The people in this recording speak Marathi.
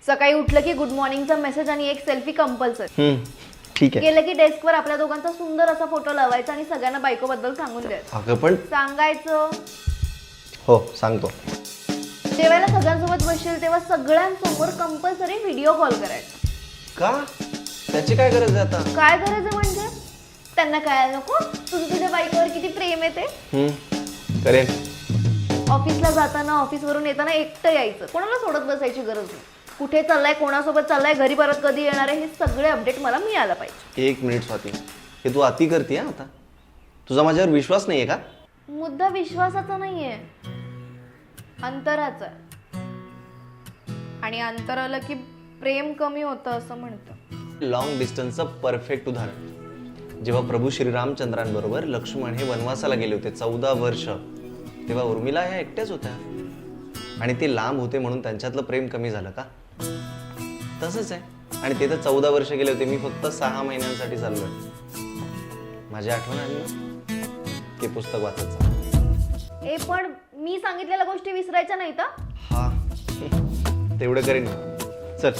सकाळी उठलं की गुड मॉर्निंगचा मेसेज आणि एक सेल्फी कंपल्सरी. ठीक आहे. गेलं की डेस्कवर आपल्या दोघांचा सुंदर असा फोटो लावायचा आणि सगळ्यांना बायकोबद्दल सांगून द्यायचं. अगं पण सांगायचं हो सांगतो. जेवायला सगळ्यांसोबत बसशील तेव्हा सगळ्यांसमोर कंपल्सरी व्हिडिओ कॉल करायचा. का? त्याची काय गरज आहे आता? काय करायचं म्हणजे त्यांना कळायला नको तुझं तुझ्या बायकोवर किती प्रेम आहे ते. करेन. ऑफिसला जाताना ऑफिसवरून येताना एकटं यायचं, कोणाला सोडत बसायची गरज नाही. कुठे चाललाय, कोणासोबत चाललाय, घरी परत कधी येणार आहे, हे सगळे अपडेट मला मिळायला पाहिजे. 1 मिनिट स्वाती, हे तू अति करते आता. तुझा माझ्यावर विश्वास नाहीये का? मुद्दा विश्वासाचा नाहीये, अंतराचा. आणि अंतर आलं की प्रेम कमी होतं असं म्हणतं. लॉंग डिस्टन्सचं परफेक्ट उदाहरण. जेव्हा प्रभू श्रीरामचंद्रांबरोबर लक्ष्मण हे वनवासाला गेले होते 14 वर्ष, तेव्हा उर्मिला ह्या एकट्याच होत्या. आणि ते लांब होते म्हणून त्यांच्यातलं प्रेम कमी झालं का? तसंच आहे. आणि ते तर 14 वर्ष गेले होते, मी फक्त 6 महिन्यांसाठी चाललोय. माझी आठवण आली ना की पुस्तक वाचायचं. ए पण मी सांगितलेल्या गोष्टी विसरायच्या नाहीत. हा तेवढं करेन. चल.